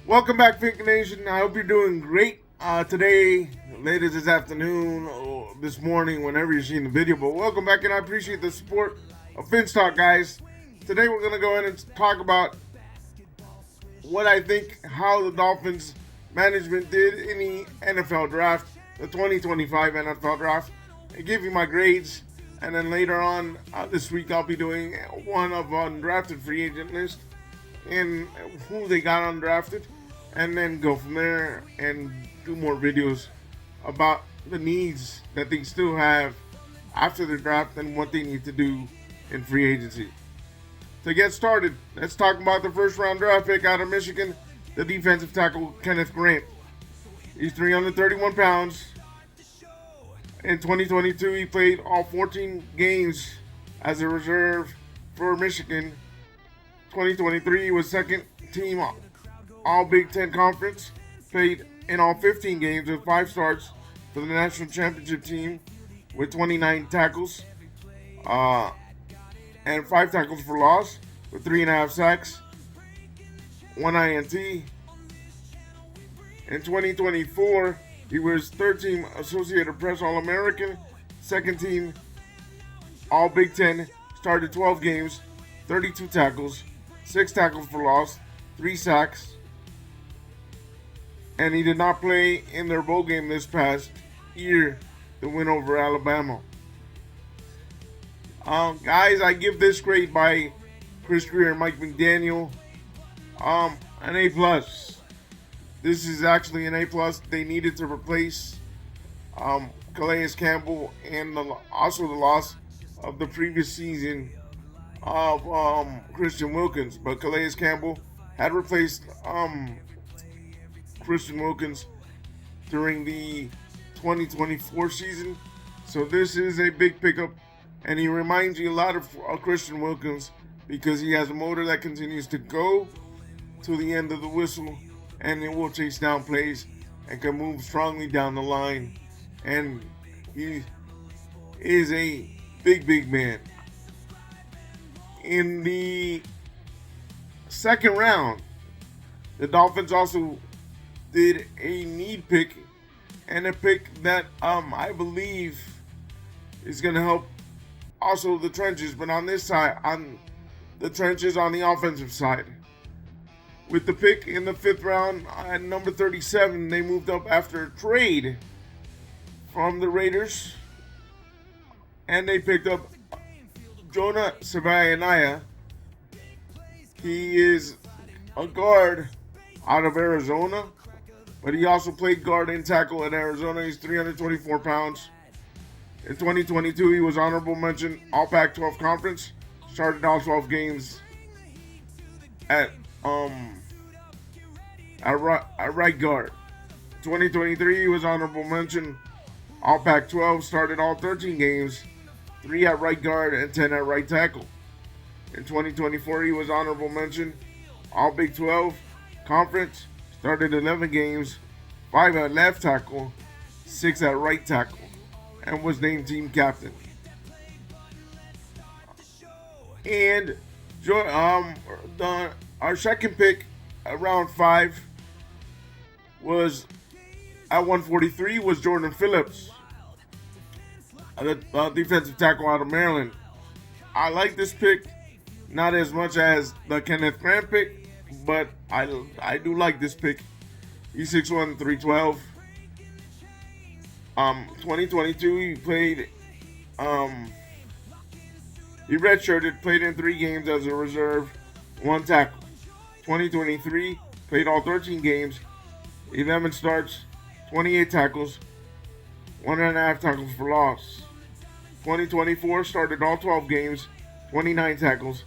Welcome back, Fink Nation. I hope you're doing great today, later this afternoon, or this morning, whenever you're seeing the video. But welcome back, and I appreciate the support of Finstock, guys. Today we're going to go ahead and talk about what I think, how the Dolphins management did in the NFL draft, the 2025 NFL draft, and give you my grades. And then later on this week, I'll be doing one of undrafted free agent list and who they got undrafted, and then go from there and do more videos about the needs that they still have after the draft and what they need to do in free agency. To get started, let's talk about the first round draft pick out of Michigan, the defensive tackle Kenneth Grant. He's 331 pounds. In 2022, he played all 14 games as a reserve for Michigan. 2023, he was second team All Big Ten Conference. Played in all 15 games with 5 starts for the national championship team with 29 tackles and 5 tackles for loss with 3.5 sacks, 1 INT. In 2024, he was third team Associated Press All-American, second team All Big Ten, started 12 games, 32 tackles, 6 tackles for loss, 3 sacks, and he did not play in their bowl game this past year, the win over Alabama. Guys, I give this grade by Chris Greer and Mike McDaniel an A+. This is actually an A+. They needed to replace Calais Campbell and also the loss of the previous season of Christian Wilkins. But Calais Campbell had replaced Christian Wilkins during the 2024 season. So this is a big pickup, and he reminds you a lot of Christian Wilkins because he has a motor that continues to go to the end of the whistle, and it will chase down plays and can move strongly down the line. And he is a big man. In the second round, the Dolphins also did a need pick, and a pick that I believe is going to help also the trenches, but on this side, on the trenches on the offensive side. With the pick in the 5th round at number 37, they moved up after a trade from the Raiders, and they picked up Jonah Savaianaya. He is a guard out of Arizona, but he also played guard and tackle at Arizona. He's 324 pounds. In 2022, he was honorable mention All Pac-12 Conference. Started all 12 games at right guard. 2023, he was honorable mention All Pac-12. Started all 13 games, 3 at right guard and 10 at right tackle. In 2024, he was honorable mention All Big 12 Conference. Started 11 games, 5 at left tackle, 6 at right tackle, and was named team captain. And our second pick at round 5 was at 143 was Jordan Phillips, the defensive tackle out of Maryland. I like this pick, not as much as the Kenneth Grant pick, but I do like this pick. He's 6'1", 312. 2022 he played. He redshirted, played in 3 games as a reserve, 1 tackle. 2023 played all 13 games, 11 starts, 28 tackles, 1.5 tackles for loss. 2024 started all 12 games, 29 tackles,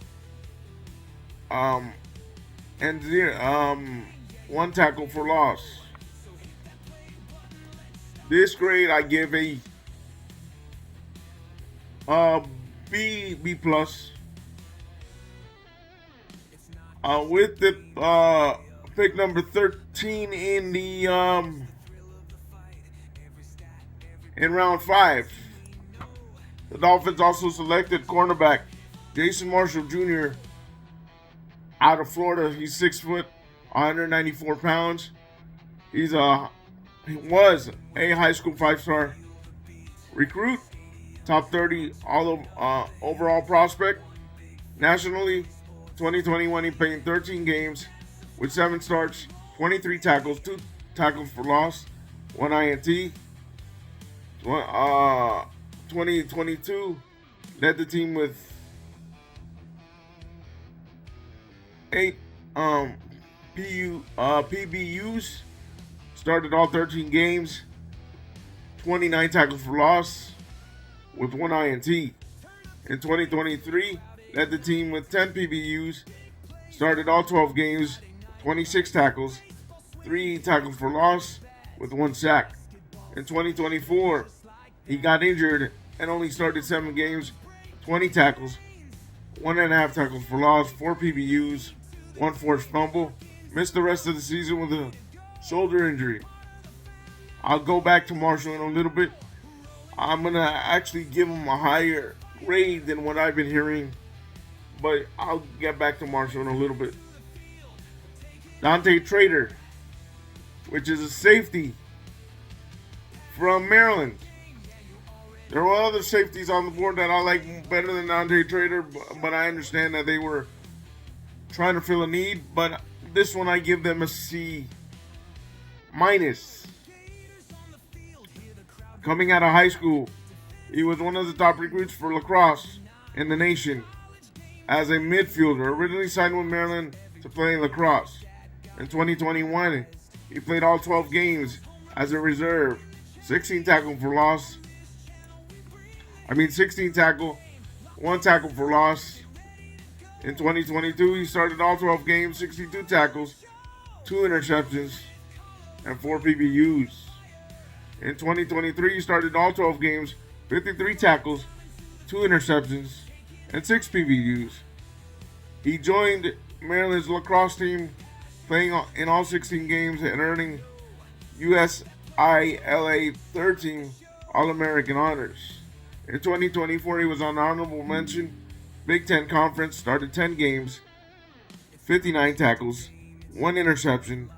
and 1 tackle for loss. This grade I give a B plus. With the pick number 13 in the in round 5, the Dolphins also selected cornerback Jason Marshall Jr. out of Florida. He's 6 foot, 194 pounds. He was a high school 5-star recruit, top 30 overall prospect. Nationally, 2021 he played in 13 games with 7 starts, 23 tackles, 2 tackles for loss, 1 INT. 2022 led the team with 8 PBUs, started all 13 games, 29 tackles for loss with 1 INT. In 2023, led the team with 10 PBUs, started all 12 games, 26 tackles, 3 tackles for loss with 1 sack. In 2024, he got injured and only started 7 games, 20 tackles, 1.5 tackles for loss, 4 PBUs, 1 forced fumble. Missed the rest of the season with a shoulder injury. I'll go back to Marshall in a little bit. I'm going to actually give him a higher grade than what I've been hearing, but I'll get back to Marshall in a little bit. Dante Trader, which is a safety from Maryland. There were other safeties on the board that I like better than Dante Trader, but I understand that they were trying to fill a need. But this one I give them a C-. Coming out of high school, he was one of the top recruits for lacrosse in the nation as a midfielder. Originally signed with Maryland to play lacrosse. In 2021, he played all 12 games as a reserve. 16 tackle, 1 tackle for loss. In 2022, he started all 12 games, 62 tackles, 2 interceptions, and 4 PBUs. In 2023, he started all 12 games, 53 tackles, 2 interceptions, and 6 PBUs. He joined Maryland's lacrosse team, playing in all 16 games and earning USILA third team All-American honors. In 2024, he was on honorable mention Big Ten Conference, started 10 games, 59 tackles, 1 interception,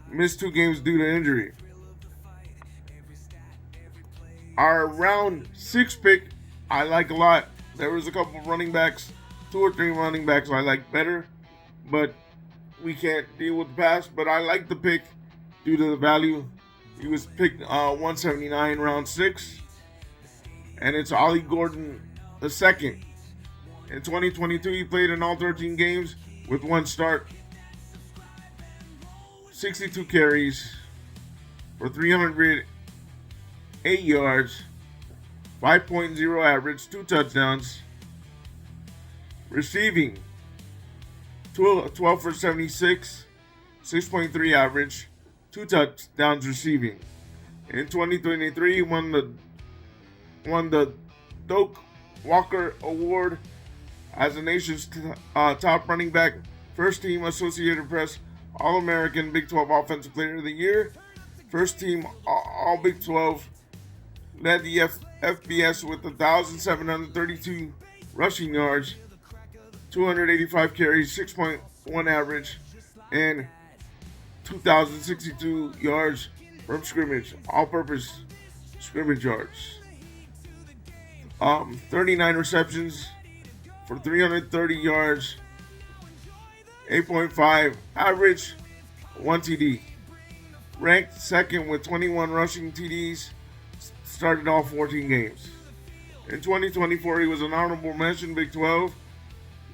missed 2 games due to injury. Our round 6 pick, I like a lot. There was a couple of running backs, 2 or 3 running backs I like better, but we can't deal with the past. But I like the pick due to the value. He was picked 179, round 6, and it's Ollie Gordon II. In 2022, he played in all 13 games with 1 start, 62 carries for 308 yards, 5.0 average, 2 touchdowns. Receiving, 12 for 76, 6.3 average, 2 touchdowns receiving. In 2023, he won the Doak Walker Award as the nation's top running back, first team Associated Press All-American Big 12 Offensive Player of the Year, first team All Big 12, led the FBS with 1,732 rushing yards, 285 carries, 6.1 average, and 2,062 yards from scrimmage, all-purpose scrimmage yards. 39 receptions for 330 yards, 8.5 average, 1 TD. Ranked second with 21 rushing TDs, started all 14 games. In 2024, he was an honorable mention Big 12,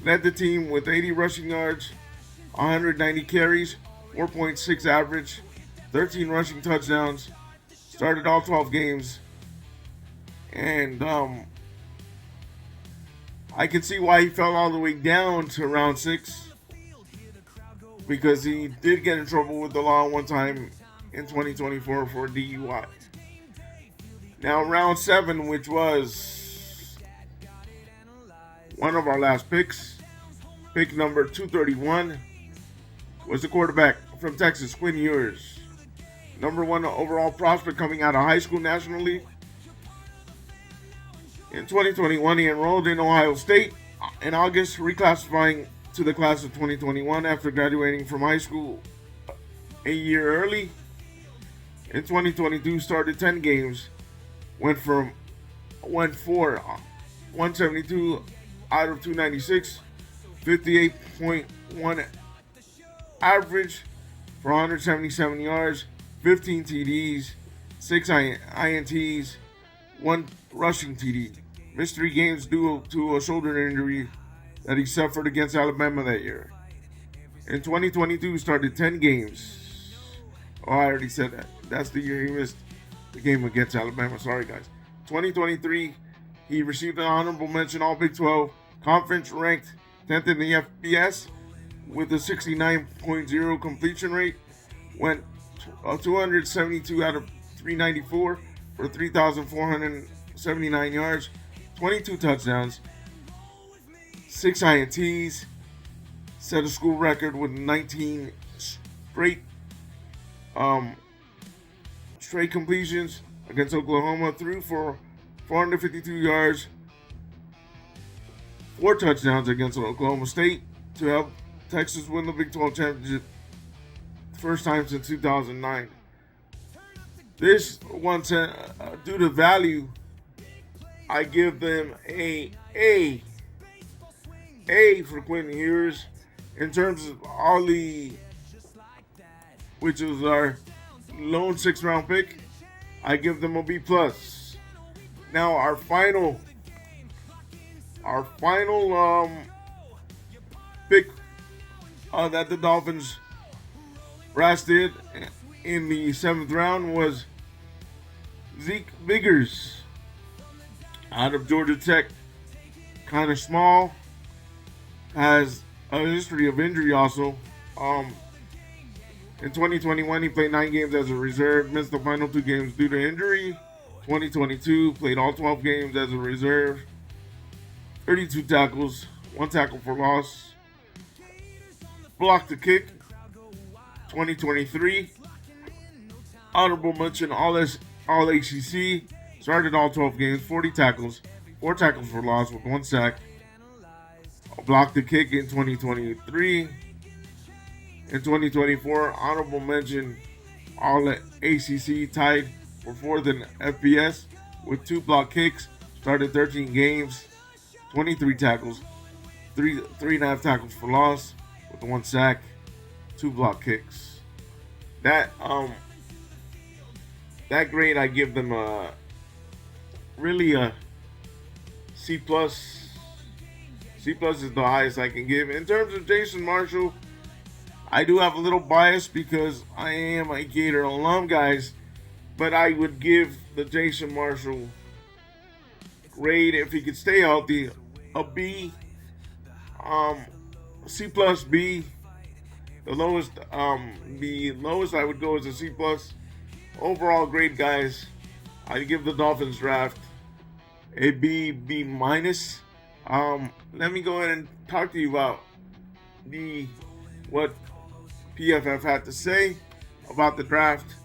led the team with 80 rushing yards, 190 carries, 4.6 average, 13 rushing touchdowns, started all 12 games, and I can see why he fell all the way down to round 6, because he did get in trouble with the law one time in 2024 for DUI. Now round 7, which was one of our last picks, pick number 231, was the quarterback from Texas, Quinn Ewers. Number 1 overall prospect coming out of high school nationally. In 2021, he enrolled in Ohio State in August, reclassifying to the class of 2021 after graduating from high school a year early. In 2022, started 10 games, went for 172 out of 296, 58.1 average for 177 yards, 15 TDs, 6 INTs, 1 rushing TD. Missed 3 games due to a shoulder injury that he suffered against Alabama that year. In 2022, started 10 games. Oh, I already said that. That's the year he missed the game against Alabama. Sorry, guys. 2023, he received an honorable mention All Big 12 Conference, ranked 10th in the FBS with a 69.0 completion rate. Went 272 out of 394 for 3,479 yards, 22 touchdowns, 6 INTs, set a school record with 19 straight completions against Oklahoma, threw for 452 yards, 4 touchdowns against Oklahoma State to help Texas win the Big 12 championship, first time since 2009. This one, due to value, I give them a for Quentin Ewers. In terms of Ollie, which was our lone 6th round pick, I give them a B+. Now our final pick that the Dolphins brass did in the 7th round was Zeke Biggers out of Georgia Tech. Kind of small, has a history of injury also. In 2021, he played 9 games as a reserve, missed the final 2 games due to injury. 2022, played all 12 games as a reserve, 32 tackles, 1 tackle for loss, blocked a kick. 2023, honorable mention All ACC, started all 12 games, 40 tackles, 4 tackles for loss with 1 sack, blocked the kick in 2023. In 2024, honorable mention All ACC, tied for 4th in FBS with 2 block kicks, started 13 games, 23 tackles, 3.5 tackles for loss with 1 sack, 2 block kicks. That grade, I give them really a C+. C+ is the highest I can give. In terms of Jason Marshall, I do have a little bias because I am a Gator alum, guys, but I would give the Jason Marshall grade, if he could stay healthy, a B, C+, B. The lowest I would go is a C+. Overall grade, guys, I give the Dolphins draft a B, B-. Let me go ahead and talk to you about what PFF had to say about the draft,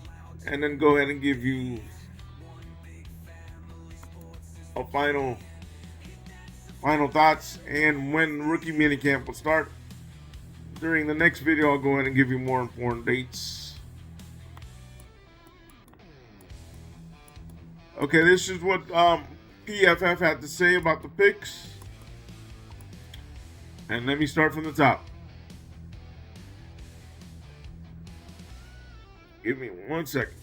and then go ahead and give you a final thoughts and when rookie minicamp will start. During the next video, I'll go ahead and give you more important dates. Okay, this is what PFF had to say about the picks. And let me start from the top. Give me 1 second.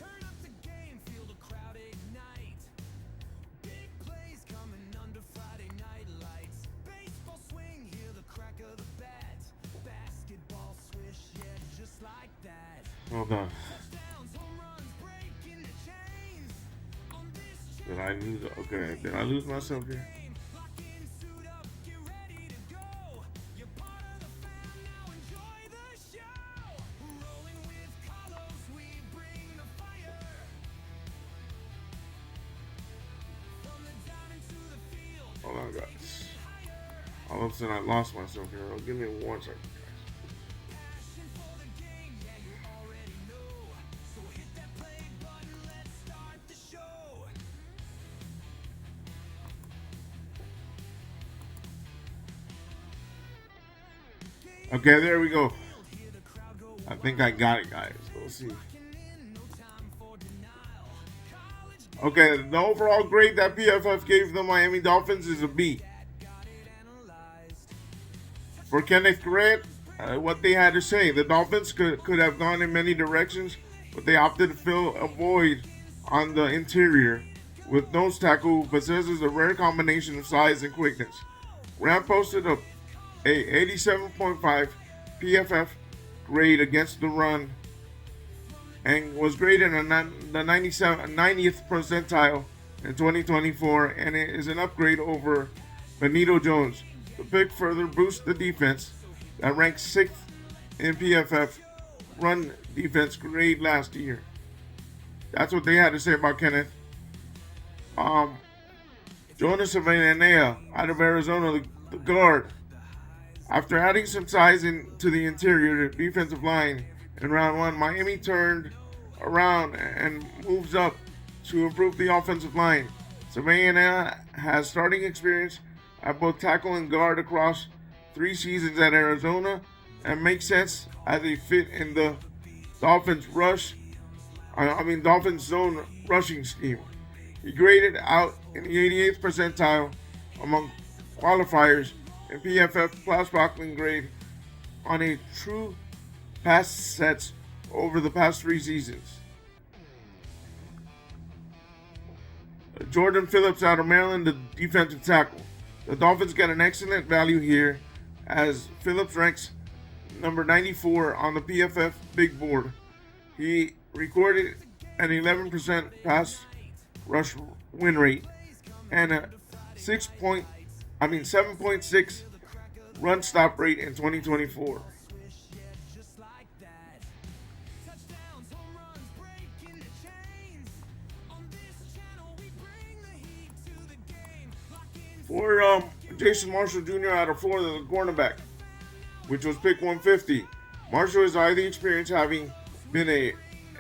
Hold on. Did I lose? Okay, did I lose myself here? Hold on, guys. All of a sudden, I lost myself here. Give me 1 second. Okay, there we go. I think I got it, guys. Let's see. Okay, the overall grade that PFF gave the Miami Dolphins is a B. For Kenneth Grant, what they had to say, the Dolphins could have gone in many directions, but they opted to fill a void on the interior with nose tackle who possesses a rare combination of size and quickness. Grant posted a 87.5 PFF grade against the run and was graded in the 90th percentile in 2024, and it is an upgrade over Benito Jones. The pick further boosts the defense that ranked 6th in PFF run defense grade last year. That's what they had to say about Kenneth. Jonas Savannah out of Arizona, the guard. After adding some size into the interior defensive line in round one, Miami turned around and moves up to improve the offensive line. Savannah has starting experience at both tackle and guard across 3 seasons at Arizona and makes sense as a fit in the Dolphins zone rushing scheme. He graded out in the 88th percentile among qualifiers in PFF pass blocking grade on a true pass sets over the past 3 seasons. Jordan Phillips out of Maryland, the defensive tackle. The Dolphins get an excellent value here as Phillips ranks number 94 on the PFF big board. He recorded an 11% pass rush win rate and a 7.6 run stop rate in 2024. For Jason Marshall Jr. out of Florida, the cornerback, which was pick 150. Marshall is highly experienced, having been a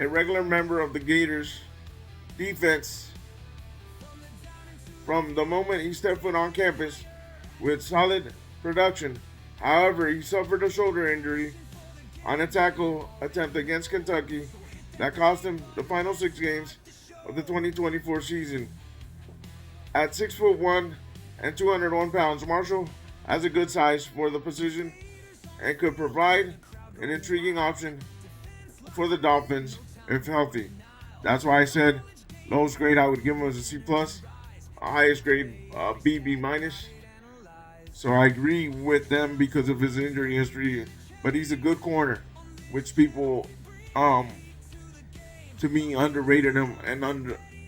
regular member of the Gators defense from the moment he stepped foot on campus with solid production. However, he suffered a shoulder injury on a tackle attempt against Kentucky that cost him the final 6 games of the 2024 season. At 6'1" and 201 pounds, Marshall has a good size for the position and could provide an intriguing option for the Dolphins if healthy. That's why I said lowest grade I would give him was a C+, highest grade B minus. So I agree with them because of his injury history, but he's a good corner, which people to me underrated him and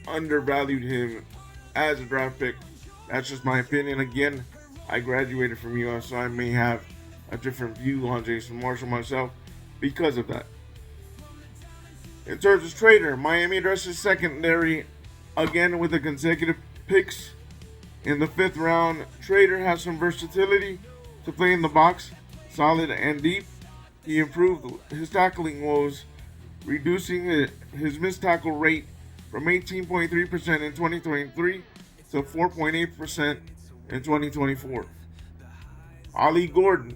undervalued him as a draft pick. That's just my opinion. Again, I graduated from US, so I may have a different view on Jason Marshall myself because of that. In terms of trader, Miami addresses secondary again with the consecutive picks in the 5th round. Trader has some versatility to play in the box, solid and deep. He improved his tackling woes, reducing his missed tackle rate from 18.3% in 2023 to 4.8% in 2024. Ali Gordon.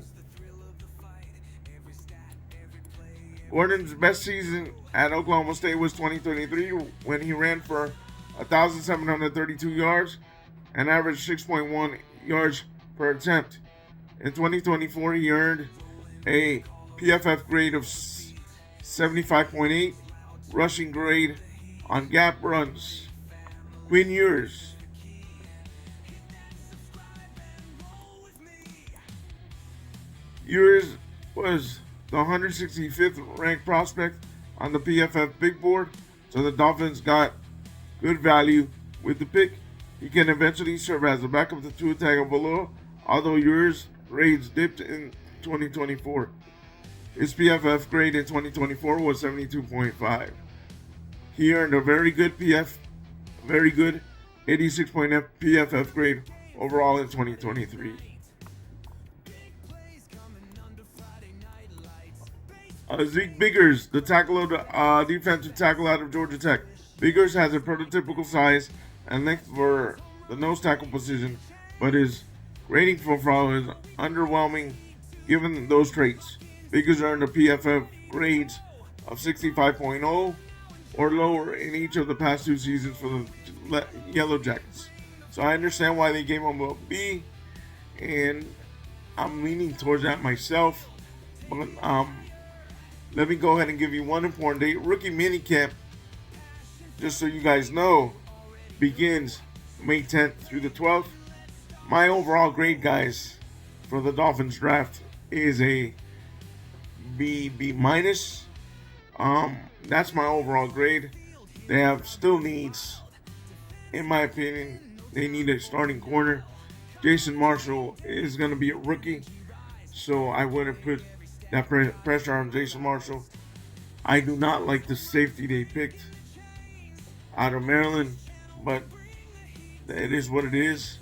Gordon's best season at Oklahoma State was 2023 when he ran for 1,732 yards and averaged 6.1 yards per attempt. In 2024, he earned a PFF grade of 75.8, rushing grade on gap runs. Quinn Ewers. Ewers was the 165th ranked prospect on the PFF big board, so the Dolphins got good value with the pick. He can eventually serve as a backup to Tua Tagovailoa, although Ewers' grades dipped in 2024. His PFF grade in 2024 was 72.5. He earned a very good 86 point PFF grade overall in 2023. Zeke Biggers, the defensive tackle out of Georgia Tech. Biggers has a prototypical size and length for the nose tackle position, but his grading profile is underwhelming Given those traits, Biggers earned a PFF grades of 65.0 or lower in each of the past 2 seasons for the Yellow Jackets. So I understand why they gave him a B, and I'm leaning towards that myself. But let me go ahead and give you one important date. Rookie minicamp, just so you guys know, begins May 10th through the 12th. My overall grade, guys, for the Dolphins draft is a B minus. That's my overall grade. They have still needs, in my opinion. They need a starting corner. Jason Marshall is going to be a rookie, so I wouldn't put that pressure on Jason Marshall. I do not like the safety they picked out of Maryland, but it is what it is.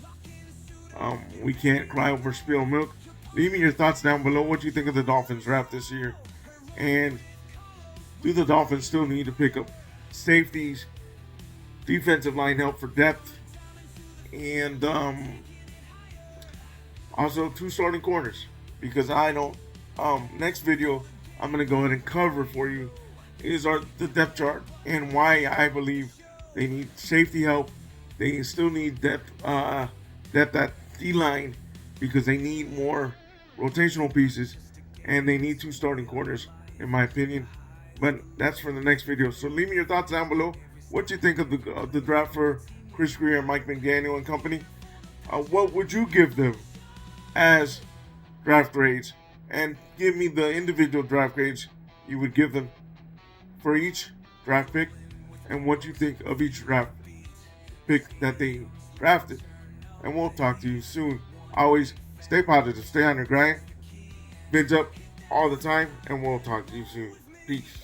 We can't cry over spilled milk. Leave me your thoughts down below. What you think of the Dolphins draft this year, and do the Dolphins still need to pick up safeties, defensive line help for depth, and also 2 starting corners? Because I don't. Next video I'm gonna go ahead and cover for you is the depth chart and why I believe they need safety help. They still need depth at D-line because they need more rotational pieces, and they need 2 starting corners, in my opinion. But that's for the next video. So leave me your thoughts down below. What you think of the draft for Chris Greer, Mike McDaniel, and company? What would you give them as draft grades? And give me the individual draft grades you would give them for each draft pick, and what you think of each draft pick that they drafted. And we'll talk to you soon. Always stay positive, stay on your grind. Bids up all the time, and we'll talk to you soon. Peace.